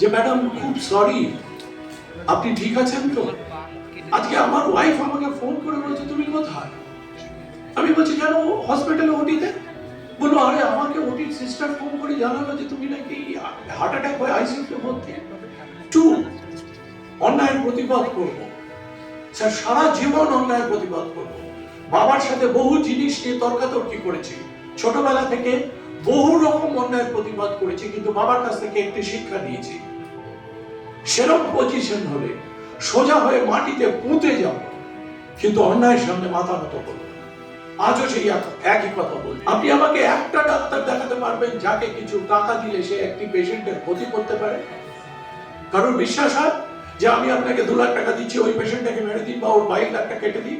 যে ম্যাডাম খুব সরি, আপনি ঠিক আছেন তো? আজকে আমার ওয়াইফ আমাকে ফোন করে বলছে তুমি কোথায়? আমি বলছি কেন, হসপিটালে ওটিতে। বললো আরে আমাকে ওটির সিস্টার ফোন করে জানালো যে তুমি নাকি হার্ট অ্যাটাক হয়ে আইসিইউতে ভর্তি। টু, অন্যায়ের প্রতিবাদ করব স্যার, সারা জীবন অন্যায়ের প্রতিবাদ করব। বাবার সাথে বহু জিনিস নিয়ে তর্কাতর্কি করেছি, ছোটবেলা থেকে বহু রকম অন্যায়ের প্রতিবাদ করেছি, কিন্তু বাবার কাছ থেকে একটি শিক্ষা নিয়েছি, সেরকম পজিশন হলে সোজা হয়ে মাটিতে পুঁতে যাব, কিন্তু অন্যায়ের সামনে মাথা নত করব। আজও সেই একই কথা বলি। আপনি আমাকে একটা ডাক্তার দেখাতে পারবেন যাকে কিছু টাকা দিলে সে একটি পেশেন্টের ক্ষতি করতে পারে? কারণ বিশ্বাস হয় যে আমি আপনাকে 2 লাখ টাকা দিচ্ছি, ওই পেশেন্টটাকে মেরে দিন বা ওর 22 লাখ টাকা কেটে দিন।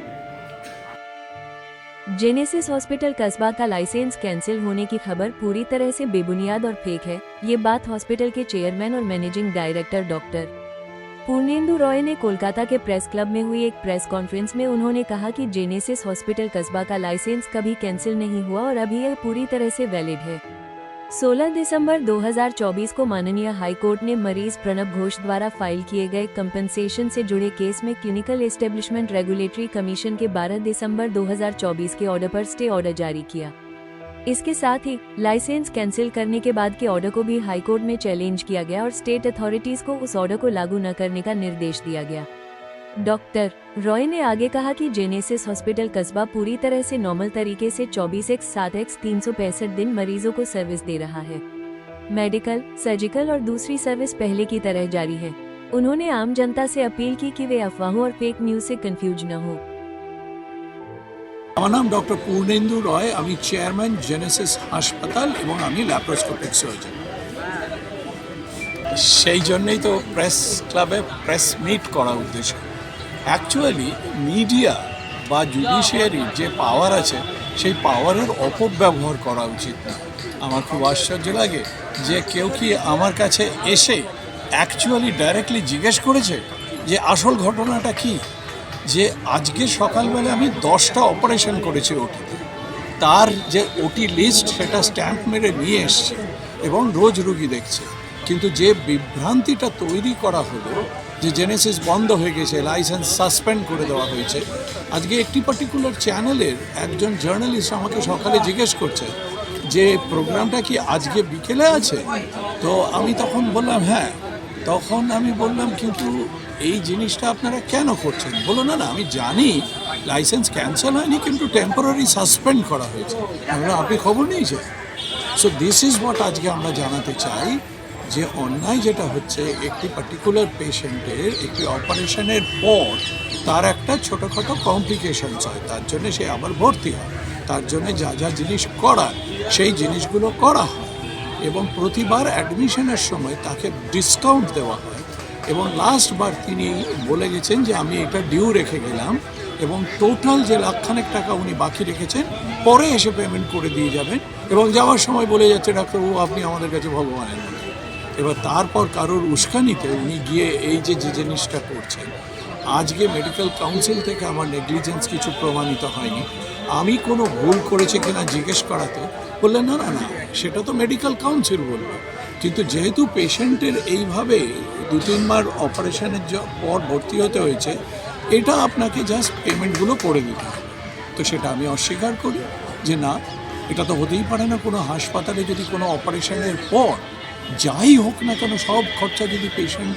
जेनेसिस हॉस्पिटल कस्बा का लाइसेंस कैंसिल होने की खबर पूरी तरह से बेबुनियाद और फेक है। ये बात हॉस्पिटल के चेयरमैन और managing director doctor Purnendu Roy ने कोलकाता के प्रेस क्लब में हुई एक प्रेस कॉन्फ्रेंस में उन्होंने कहा कि जेनेसिस हॉस्पिटल कस्बा का लाइसेंस कभी कैंसिल नहीं हुआ और अभी यह पूरी तरह से वैलिड है। 16 दिसंबर 2024 को माननीय हाई कोर्ट ने मरीज प्रणब घोष द्वारा फाइल किए गए कंपनसेशन से जुड़े केस में क्लिनिकल एस्टेब्लिशमेंट रेगुलेटरी कमीशन के 12 दिसंबर 2024 के ऑर्डर पर स्टे ऑर्डर जारी किया। इसके साथ ही लाइसेंस कैंसिल करने के बाद के ऑर्डर को भी हाई कोर्ट में चैलेंज किया गया और स्टेट अथॉरिटीज को उस ऑर्डर को लागू न करने का निर्देश दिया गया। डॉक्टर रॉय ने आगे कहा कि जेनेसिस हॉस्पिटल कस्बा पूरी तरह से नॉर्मल तरीके से 24/7/365 दिन मरीजों को सर्विस दे रहा है। मेडिकल, सर्जिकल और दूसरी सर्विस पहले की तरह जारी है। उन्होंने आम जनता से अपील की कि वे अफवाहों और फेक न्यूज से कंफ्यूज न हो। আমার নাম ডক্টর পূর্ণেন্দু রয়, আমি চেয়ারম্যান জেনেসিস হাসপাতাল এবং আমি ল্যাপ্রোস্কোপিক সার্জন। সেই জন্যই তো প্রেস ক্লাবে প্রেস মিট করা উদ্দেশ্য। অ্যাকচুয়ালি মিডিয়া বা জুডিশিয়ারির যে পাওয়ার আছে সেই পাওয়ারের অপব্যবহার করা উচিত না। আমার খুব আশ্চর্য লাগে যে কেউ কি আমার কাছে এসে অ্যাকচুয়ালি ডাইরেক্টলি জিজ্ঞেস করেছে যে আসল ঘটনাটা কী। যে আজকে সকালবেলা আমি 10টা অপারেশন করেছি ওটিতে, তার যে ওটি লিস্ট সেটা স্ট্যাম্প মেরে নিয়ে এসছে এবং রোজ রুগী দেখছে। কিন্তু যে বিভ্রান্তিটা তৈরি করা হলো যে জেনেসিস বন্ধ হয়ে গেছে, লাইসেন্স সাসপেন্ড করে দেওয়া হয়েছে। আজকে একটি পার্টিকুলার চ্যানেলের একজন জার্নালিস্ট আমাকে সকালে জিজ্ঞেস করছে যে প্রোগ্রামটা কি আজকে বিকেলে আছে? তো আমি তখন বললাম হ্যাঁ। তখন আমি বললাম কিন্তু এই জিনিসটা আপনারা কেন করছেন? বলো না না আমি জানি লাইসেন্স ক্যান্সেল হয়নি, কিন্তু টেম্পোরারি সাসপেন্ড করা হয়েছে। আপনি খবর নিয়েছেন? সো দিস ইজ হোয়াট আজকে আমরা জানাতে চাই যে অন্যায় যেটা হচ্ছে একটি পার্টিকুলার পেশেন্টের একটি অপারেশনের পর তার একটা ছোটোখাটো কমপ্লিকেশনস হয়, তার জন্য সে আবার ভর্তি হয়, তার জন্য যা যা জিনিস করার সেই জিনিসগুলো করা হয় এবং প্রতিবার অ্যাডমিশনের সময় তাকে ডিসকাউন্ট দেওয়া হয়। এবং লাস্টবার তিনি বলে গেছেন যে আমি এটা ডিউ রেখে গেলাম এবং টোটাল যে লাখখানেক টাকা উনি বাকি রেখেছেন পরে এসে পেমেন্ট করে দিয়ে যাবেন, এবং যাওয়ার সময় বলে যাচ্ছে ডাক্তারবাবু আপনি আমাদের কাছে ভগবানের মতো। এবার তারপর কারোর উস্কানিতে উনি গিয়ে এই যে জিনিসটা করছেন। আজকে মেডিকেল কাউন্সিল থেকে আমার নেগলিজেন্স কিছু প্রমাণিত হয়নি। আমি কোনো ভুল করেছি কিনা জিজ্ঞেস করাতে বললেন না না না সেটা তো মেডিকেল কাউন্সিল বলবে, কিন্তু যেহেতু পেশেন্টের এইভাবে 2-3 বার অপারেশনের পর ভর্তি হতে হয়েছে, এটা আপনাকে জাস্ট পেমেন্টগুলো করে দিতে হবে। তো সেটা আমি অস্বীকার করি যে না, এটা তো হতেই পারে না। কোনো হাসপাতালে যদি কোনো অপারেশনের পর যাই হোক না কেন সব খরচা যদি পেশেন্ট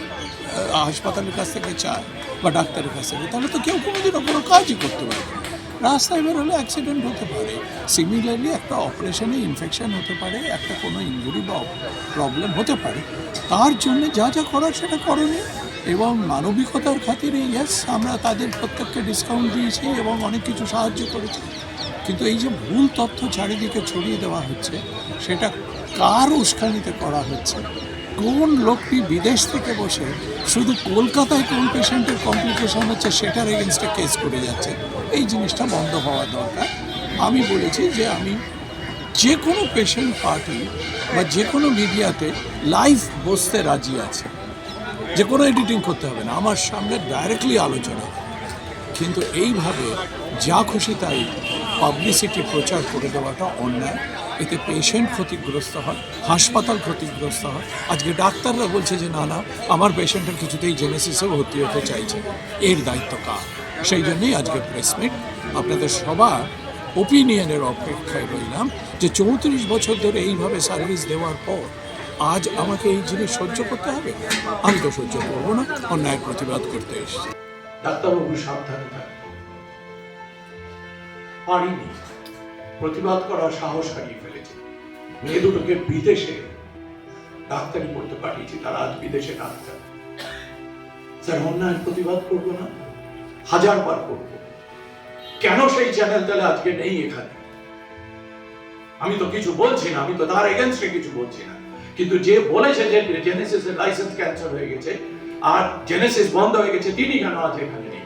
হাসপাতালের কাছ থেকে চায় বা ডাক্তারের কাছ থেকে, তাহলে তো কেউ কোনোদিনও কোনো কাজই করতে পারবে না। রাস্তায় বেরোলে অ্যাক্সিডেন্ট হতে পারে, সিমিলারলি একটা অপারেশনে ইনফেকশন হতে পারে, একটা কোনো ইনজুরি বা প্রবলেম হতে পারে। তার জন্য যা যা করার সেটা করণীয় এবং মানবিকতার খাতিরে ইয়েস আমরা তাদের প্রত্যেককে ডিসকাউন্ট দিয়েছি এবং অনেক কিছু সাহায্য করেছি। কিন্তু এই যে ভুল তথ্য চারিদিকে ছড়িয়ে দেওয়া হচ্ছে সেটা কার উস্কানিতে করা হচ্ছে? কোন লোকটি বিদেশ থেকে বসে শুধু কলকাতায় কোন পেশেন্টের কমপ্লিকেশন হচ্ছে সেটার এগেনস্টে কেস করে যাচ্ছে? এই জিনিসটা বন্ধ হওয়া দরকার। আমি বলেছি যে আমি যে কোনো পেশেন্ট পার্টি বা যে কোনো মিডিয়াতে লাইভ বসতে রাজি আছে, যে কোনো এডিটিং করতে হবে না, আমার সামনে ডাইরেক্টলি আলোচনা। কিন্তু এইভাবে যা খুশি তাই পাবলিসিটি প্রচার করে দেওয়াটা অন্যায় এতে পেশেন্ট ক্ষতিগ্রস্ত হয়, হাসপাতাল ক্ষতিগ্রস্ত হয়। আজকে ডাক্তাররা বলছে যে না না, আমার পেশেন্টের কিছুতেই জেনেসিসে ভর্তি হতে চাইছে, এর দায়িত্ব কার? সেই জন্যই আজকে প্রেসমিট। আপনাদের সবার ওপিনিয়নের অপেক্ষায় রইলাম যে 34 বছর ধরে এইভাবে সার্ভিস দেওয়ার পর আজ আমাকে এই জিনিস সহ্য করতে হবে। আমি তো সহ্য করবো না, অন্যায় প্রতিবাদ করতে এসেছি। ডাক্তারবাবু সাবধানে থাকবেন। পারিনি, প্রতিবাদ করার সাহস হারিয়ে ফেলেছি। মেয়ে দুটোকে বিদেশে ডাক্তারি পড়তে পাঠিয়েছি, তারা আজ বিদেশে ডাক্তার। স্যার, অন্যায় প্রতিবাদ করবো না? 1000 বার করবো। কেন সেই চ্যানেল তাহলে আজকে নেই এখানে? আমি তো কিছু বলছি না, আমি তো তার এগেনস্টে কিছু বলছি না, কিন্তু যে বলেছে যে জেনেসিসের লাইসেন্স ক্যান্সেল হয়ে গেছে আর জেনেসিস বন্ধ হয়ে গেছে, তিনি কেন আজ এখানে নেই?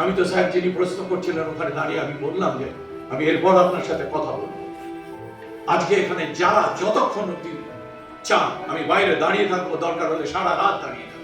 আমি তো স্যার, যিনি প্রশ্ন করছিলেন ওখানে দাঁড়িয়ে আমি বললাম যে আমি এরপর আপনার সাথে কথা বলবো। আজকে এখানে যারা যতক্ষণ অব্দি চান আমি বাইরে দাঁড়িয়ে থাকবো, দরকার হলে সারা রাত দাঁড়িয়ে থাকবো।